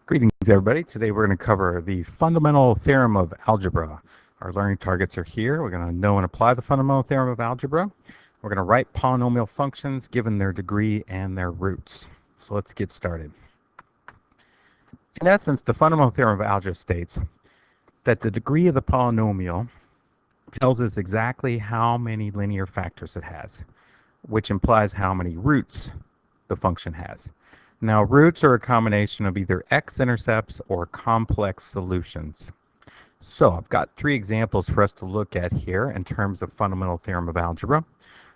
Greetings, everybody. Today we're going to cover the fundamental theorem of algebra. Our learning targets are here. We're going to know and apply the fundamental theorem of algebra. We're going to write polynomial functions given their degree and their roots. So let's get started. In essence, the fundamental theorem of algebra states that the degree of the polynomial tells us exactly how many linear factors it has, which implies how many roots the function has. Now, roots are a combination of either x-intercepts or complex solutions. So I've got three examples for us to look at here in terms of fundamental theorem of algebra.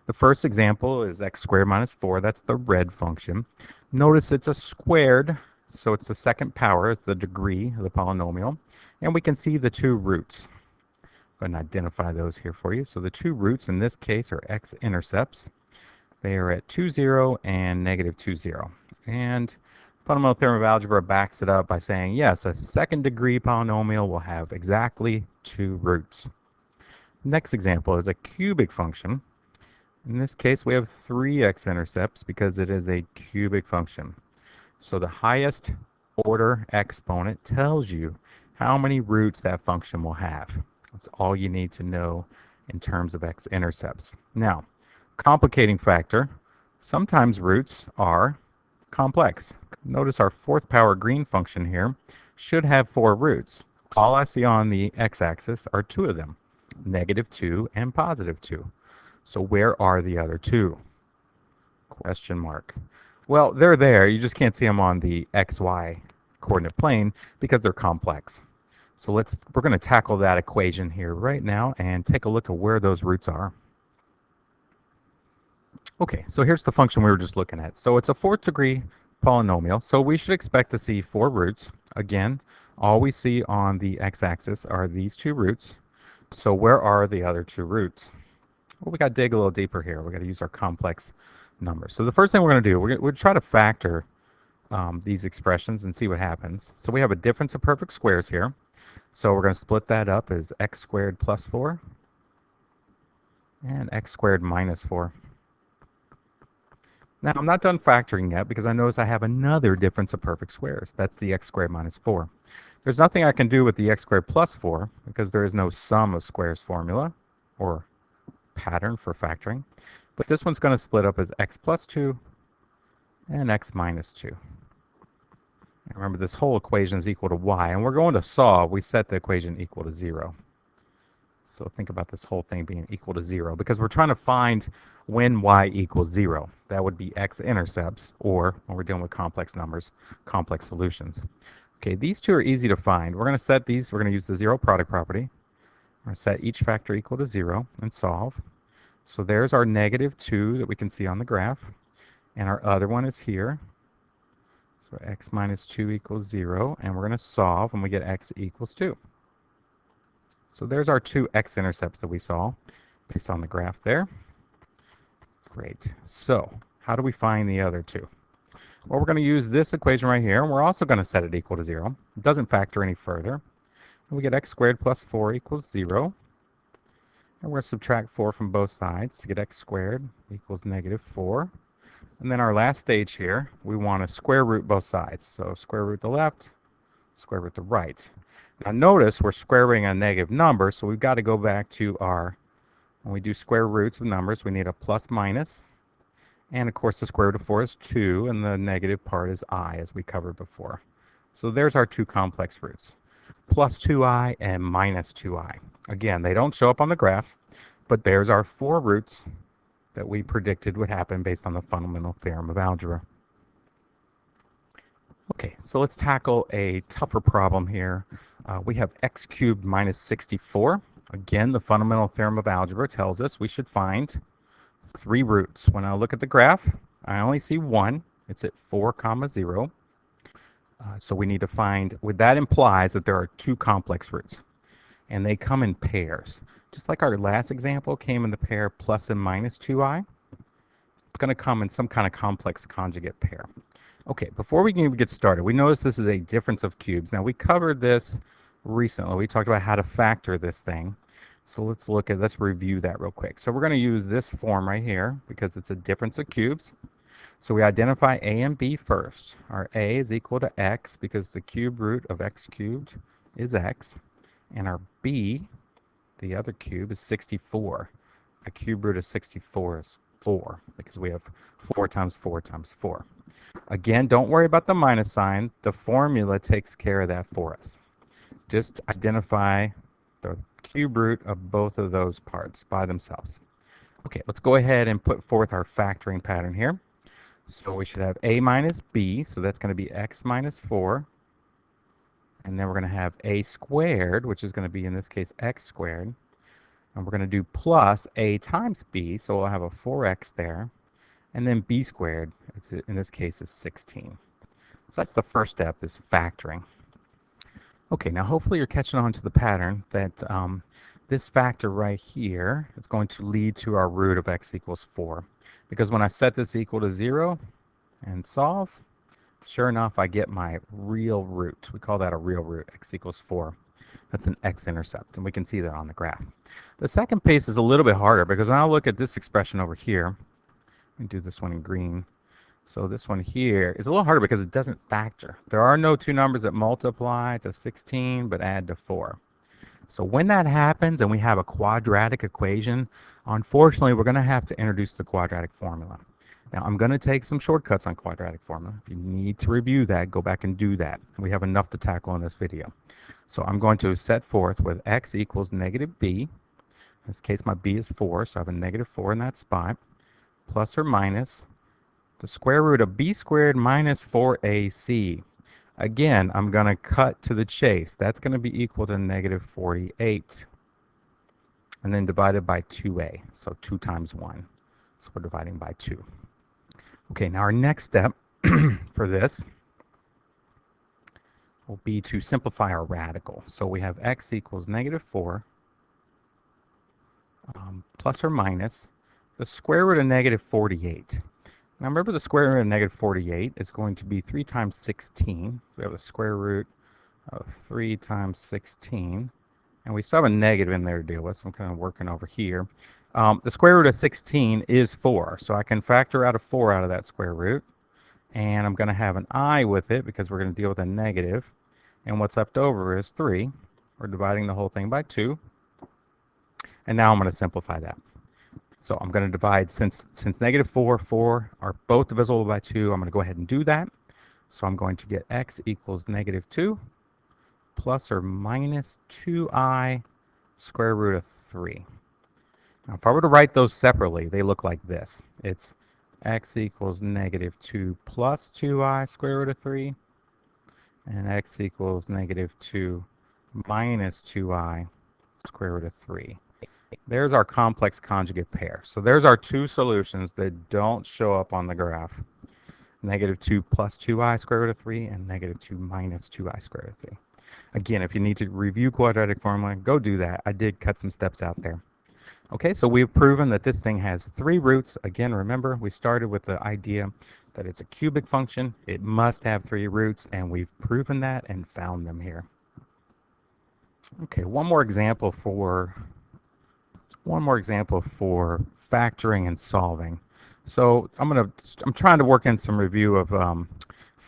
The first example is x squared minus 4. That's the red function. Notice it's a squared, so it's the second power, it's the degree of the polynomial. And we can see the two roots. Go ahead and identify those here for you. So the two roots in this case are x-intercepts. They are at 2, 0 and negative 2, 0. And fundamental theorem of algebra backs it up by saying, yes, a second degree polynomial will have exactly two roots. Next example is a cubic function. In this case, we have three x-intercepts because it is a cubic function. So the highest order exponent tells you how many roots that function will have. That's all you need to know in terms of x-intercepts. Now, complicating factor, sometimes roots are complex. Notice our fourth power green function here should have four roots. All I see on the x-axis are two of them, negative 2 and positive 2. So where are the other two? Question mark. Well, they're there. You just can't see them on the xy coordinate plane because they're complex. So we're going to tackle that equation here right now and take a look at where those roots are. Okay, so here's the function we were just looking at. So it's a fourth degree polynomial, so we should expect to see four roots. Again, all we see on the x-axis are these two roots. So where are the other two roots? Well, we got to dig a little deeper here. We got to use our complex numbers. So the first thing we're going to do, we'll try to factor these expressions and see what happens. So we have a difference of perfect squares here. So we're going to split that up as x squared plus 4 and x squared minus 4. Now, I'm not done factoring yet because I notice I have another difference of perfect squares. That's the x squared minus 4. There's nothing I can do with the x squared plus 4 because there is no sum of squares formula or pattern for factoring. But this one's going to split up as x plus 2 and x minus 2. And remember, this whole equation is equal to y, and we're going to solve. We set the equation equal to 0. So think about this whole thing being equal to 0 because we're trying to find when y equals 0. That would be x-intercepts, or when we're dealing with complex numbers, complex solutions. Okay, these two are easy to find. We're going to set these, we're going to use the zero product property. We're going to set each factor equal to 0 and solve. So there's our negative 2 that we can see on the graph. And our other one is here. So x minus 2 equals 0. And we're going to solve and we get x equals 2. So there's our two x-intercepts that we saw based on the graph there. Great. So how do we find the other two? Well, we're going to use this equation right here, and we're also going to set it equal to 0. It doesn't factor any further. And we get x squared plus 4 equals 0. And we're going to subtract 4 from both sides to get x squared equals negative 4. And then our last stage here, we want to square root both sides. So square root the left, square root the right. Now notice we're square rooting a negative number, so we've got to go back to our, when we do square roots of numbers, we need a plus minus. And of course the square root of 4 is 2, and the negative part is I, as we covered before. So there's our two complex roots, plus 2i and minus 2i. Again, they don't show up on the graph, but there's our four roots that we predicted would happen based on the fundamental theorem of algebra. Okay, so let's tackle a tougher problem here. We have x cubed minus 64. Again, the fundamental theorem of algebra tells us we should find three roots. When I look at the graph, I only see one. It's at 4, 0. So we need to find, that implies that there are two complex roots. And they come in pairs. Just like our last example came in the pair plus and minus 2i, it's going to come in some kind of complex conjugate pair. Okay, before we can even get started, we notice this is a difference of cubes. Now, we covered this recently. We talked about how to factor this thing. So let's review that real quick. So we're going to use this form right here because it's a difference of cubes. So we identify a and b first. Our a is equal to x because the cube root of x cubed is x. And our b, the other cube, is 64. A cube root of 64 is 4 because we have 4 times 4 times 4. Again, don't worry about the minus sign. The formula takes care of that for us. Just identify the cube root of both of those parts by themselves. Okay, let's go ahead and put forth our factoring pattern here. So we should have a minus b, so that's going to be x minus 4. And then we're going to have a squared, which is going to be, in this case, x squared. And we're going to do plus a times b, so we'll have a 4x there. And then b squared, in this case, is 16. So that's the first step, is factoring. Okay, now hopefully you're catching on to the pattern that this factor right here is going to lead to our root of x equals 4. Because when I set this equal to 0 and solve, sure enough, I get my real root. We call that a real root, x equals 4. That's an x-intercept, and we can see that on the graph. The second piece is a little bit harder because now look at this expression over here. Let me do this one in green. So this one here is a little harder because it doesn't factor. There are no two numbers that multiply to 16 but add to 4. So when that happens and we have a quadratic equation, unfortunately we're going to have to introduce the quadratic formula. Now I'm going to take some shortcuts on quadratic formula. If you need to review that, go back and do that. We have enough to tackle in this video. So I'm going to set forth with x equals negative b. In this case my b is 4, so I have a negative 4 in that spot, plus or minus the square root of b squared minus 4ac. Again, I'm going to cut to the chase. That's going to be equal to negative 48. And then divided by 2a, so 2 times 1. So we're dividing by 2. Okay, now our next step for this will be to simplify our radical. So we have x equals negative 4 plus or minus the square root of negative 48. Now remember, the square root of negative 48 is going to be 3 times 16. We have a square root of 3 times 16. And we still have a negative in there to deal with, so I'm kind of working over here. The square root of 16 is 4, so I can factor out a 4 out of that square root. And I'm going to have an I with it because we're going to deal with a negative. And what's left over is 3. We're dividing the whole thing by 2. And now I'm going to simplify that. So I'm going to divide, since negative 4 are both divisible by 2, I'm going to go ahead and do that. So I'm going to get x equals negative 2 plus or minus 2i square root of 3. Now if I were to write those separately, they look like this. It's x equals negative 2 plus 2i square root of 3, and x equals negative 2 minus 2i square root of 3. There's our complex conjugate pair. So there's our two solutions that don't show up on the graph. Negative 2 plus 2i square root of 3 and negative 2 minus 2i square root of 3. Again, if you need to review quadratic formula, go do that. I did cut some steps out there. Okay, so we've proven that this thing has 3 roots. Again, remember, we started with the idea that it's a cubic function. It must have 3 roots, and we've proven that and found them here. Okay, one more example for factoring and solving. So I'm trying to work in some review of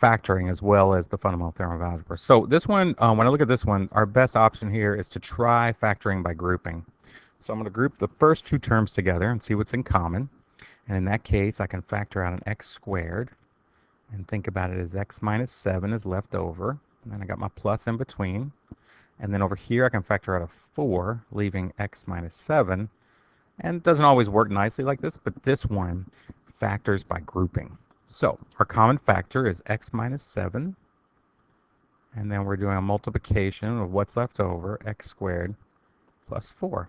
factoring as well as the fundamental theorem of algebra. So this one, when I look at this one, our best option here is to try factoring by grouping. So I'm going to group the first 2 terms together and see what's in common. And in that case, I can factor out an x squared and think about it as x minus 7 is left over. And then I got my plus in between. And then over here, I can factor out a 4, leaving x minus 7. And it doesn't always work nicely like this, but this one factors by grouping. So our common factor is x minus 7. And then we're doing a multiplication of what's left over, x squared plus 4.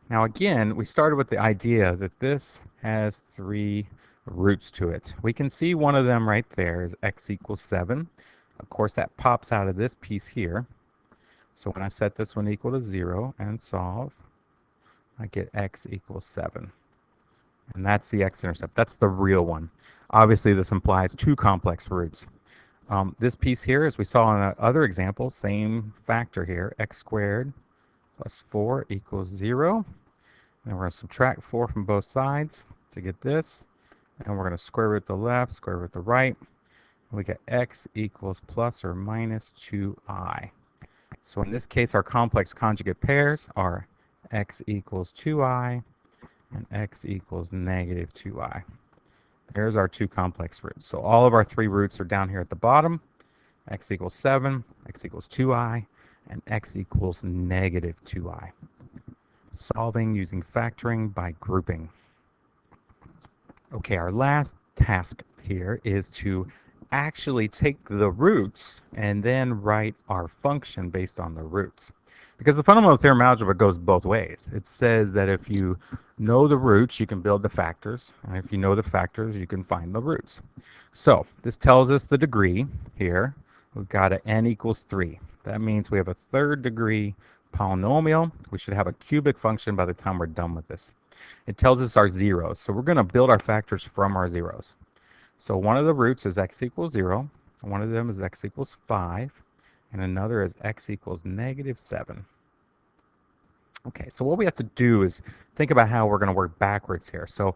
Now again, we started with the idea that this has 3 roots to it. We can see one of them right there is x equals 7. Of course, that pops out of this piece here. So when I set this one equal to 0 and solve, I get x equals 7. And that's the x-intercept. That's the real one. Obviously, this implies 2 complex roots. This piece here, as we saw in other example, same factor here, x squared plus 4 equals 0. And we're going to subtract 4 from both sides to get this. And we're going to square root the left, square root the right. We get x equals plus or minus 2i. So in this case, our complex conjugate pairs are x equals 2i and x equals negative 2i. There's our two complex roots. So all of our three roots are down here at the bottom. X equals 7, x equals 2i, and x equals negative 2i. Solving using factoring by grouping. Okay, our last task here is to actually take the roots and then write our function based on the roots. Because the fundamental theorem of algebra goes both ways. It says that if you know the roots, you can build the factors. And if you know the factors, you can find the roots. So this tells us the degree here. We've got an n equals 3. That means we have a third degree polynomial. We should have a cubic function by the time we're done with this. It tells us our zeros. So we're going to build our factors from our zeros. So one of the roots is x equals 0. One of them is x equals 5. And another is x equals negative 7. Okay, so what we have to do is think about how we're going to work backwards here. So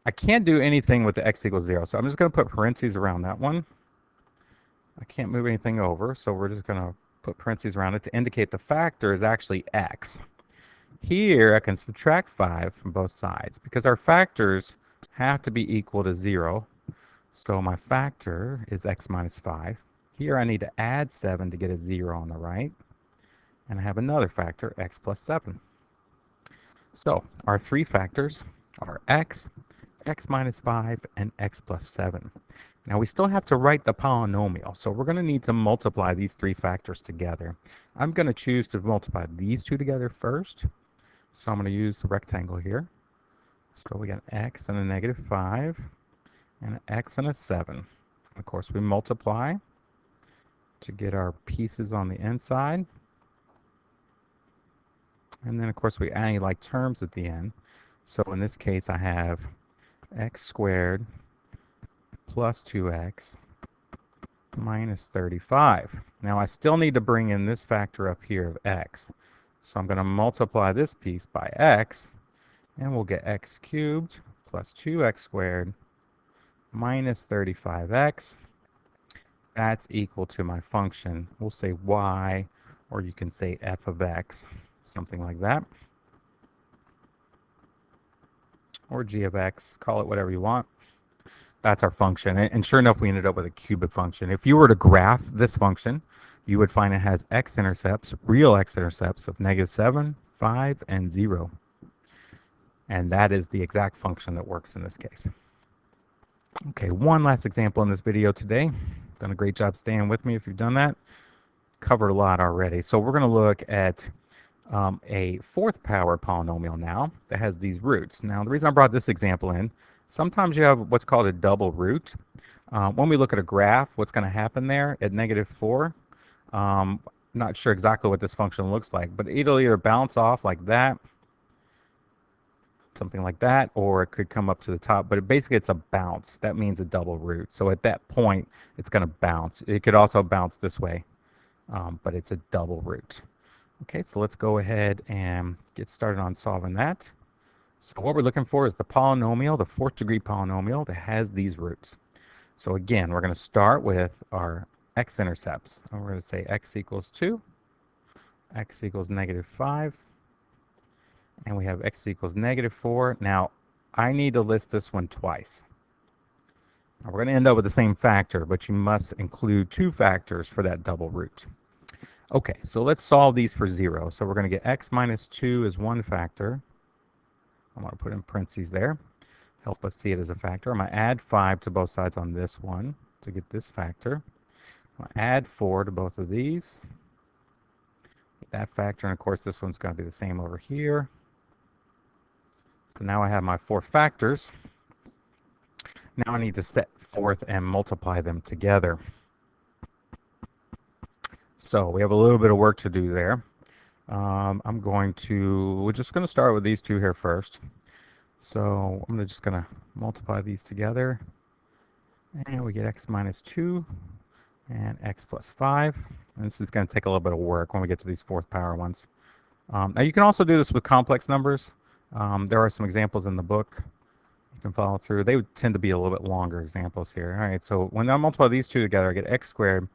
I can't do anything with the x equals 0. So I'm just going to put parentheses around that one. I can't move anything over. So we're just going to put parentheses around it to indicate the factor is actually x. Here, I can subtract 5 from both sides because our factors have to be equal to 0. So my factor is x minus 5. Here, I need to add 7 to get a 0 on the right. And I have another factor, x plus 7. So our three factors are x, x minus 5, and x plus 7. Now we still have to write the polynomial, so we're going to need to multiply these three factors together. I'm going to choose to multiply these two together first. So I'm going to use the rectangle here. So we got x and a negative 5 and an x and a 7. Of course, we multiply to get our pieces on the inside. And then, of course, we add any like terms at the end. So in this case, I have x squared plus 2x minus 35. Now, I still need to bring in this factor up here of x. So I'm going to multiply this piece by x, and we'll get x cubed plus 2x squared minus 35x. That's equal to my function. We'll say y, or you can say f of x, something like that. Or g of x, call it whatever you want. That's our function. And sure enough, we ended up with a cubic function. If you were to graph this function, you would find it has x-intercepts, real x-intercepts of negative 7, 5, and 0. And that is the exact function that works in this case. Okay, one last example in this video today. Done a great job staying with me if you've done that. Covered a lot already. So we're going to look at a fourth power polynomial now that has these roots. Now, the reason I brought this example in, sometimes you have what's called a double root. When we look at a graph, what's going to happen there at negative 4, not sure exactly what this function looks like, but it'll either bounce off like that, something like that, or it could come up to the top, but basically it's a bounce. That means a double root. So at that point, it's going to bounce. It could also bounce this way, but it's a double root. Okay, so let's go ahead and get started on solving that. So what we're looking for is the polynomial, the fourth degree polynomial that has these roots. So again, we're going to start with our x-intercepts. We're going to say x equals 2, x equals negative 5, and we have x equals negative 4. Now, I need to list this one twice. Now, we're going to end up with the same factor, but you must include two factors for that double root. Okay, so let's solve these for 0. So we're going to get x minus 2 is one factor. I'm going to put in parentheses there. Help us see it as a factor. I'm going to add 5 to both sides on this one to get this factor. I'm going to add 4 to both of these. Get that factor, and of course this one's going to be the same over here. So now I have my 4 factors. Now I need to set forth and multiply them together. So we have a little bit of work to do there. We're just going to start with these two here first. So I'm just going to multiply these together. And we get x minus 2 and x plus 5. And this is going to take a little bit of work when we get to these fourth power ones. Now you can also do this with complex numbers. There are some examples in the book. You You can follow through. They would tend to be a little bit longer examples here. All right, so when I multiply these two together, I get x squared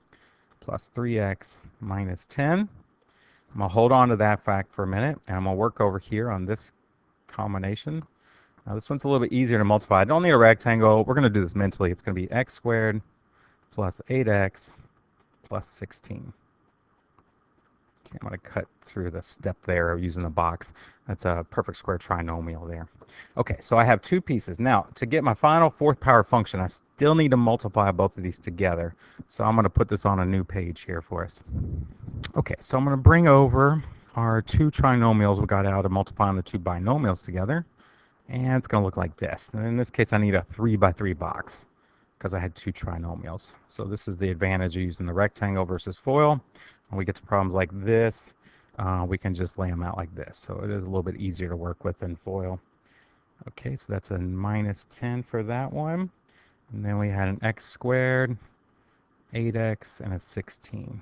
plus 3x minus 10. I'm going to hold on to that fact for a minute, and I'm going to work over here on this combination. Now this one's a little bit easier to multiply. I don't need a rectangle. We're going to do this mentally. It's going to be x squared plus 8x plus 16. Okay, I'm going to cut through the step there of using the box. That's a perfect square trinomial there. Okay, so I have two pieces. Now, to get my final fourth power function, I still need to multiply both of these together. So I'm going to put this on a new page here for us. Okay, so I'm going to bring over our two trinomials we got out of multiplying the two binomials together. And it's going to look like this. And in this case, I need a 3 by 3 box because I had two trinomials. So this is the advantage of using the rectangle versus foil. When we get to problems like this, we can just lay them out like this. So it is a little bit easier to work with than foil. Okay, so that's a minus 10 for that one. And then we had an x squared, 8x, and a 16.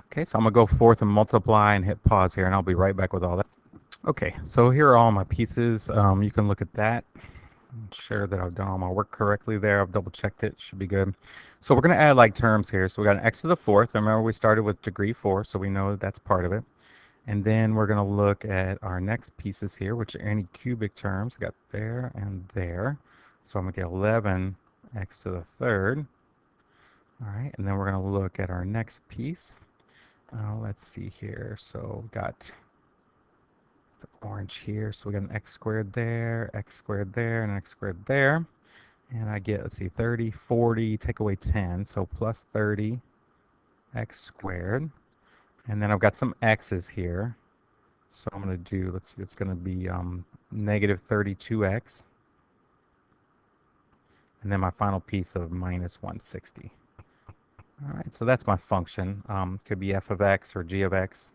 Okay, so I'm going to go forth and multiply and hit pause here, and I'll be right back with all that. Okay, so here are all my pieces. You can look at that. I'm sure that I've done all my work correctly there. I've double checked it. Should be good. So we're going to add like terms here. So we got an x to the fourth. Remember we started with degree 4, so we know that that's part of it. And then we're going to look at our next pieces here, which are any cubic terms. We got there and there. So I'm going to get 11x to the third. All right, and then we're going to look at our next piece. Let's see here. So we got the orange here. So we got an x squared there, and an x squared there. And I get, let's see, 30, 40, take away 10. So plus 30 x squared. And then I've got some x's here. So I'm going to do, let's see, it's going to be negative 32x. And then my final piece of minus 160. All right, so that's my function. Could be f of x or g of x.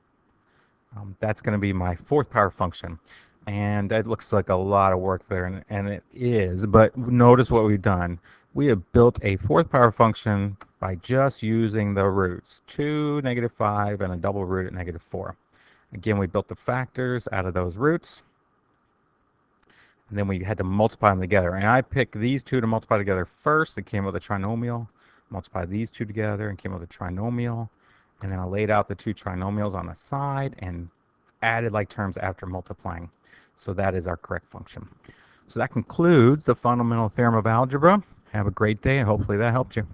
That's going to be my fourth power function. And it looks like a lot of work there, and it is. But notice what we've done. We have built a fourth power function by just using the roots. 2, negative 5, and a double root at negative 4. Again, we built the factors out of those roots. And then we had to multiply them together. And I picked these two to multiply together first. It came with a trinomial. Multiply these two together and came with a trinomial. And then I laid out the two trinomials on the side and added like terms after multiplying. So that is our correct function. So that concludes the fundamental theorem of algebra. Have a great day, and hopefully that helped you.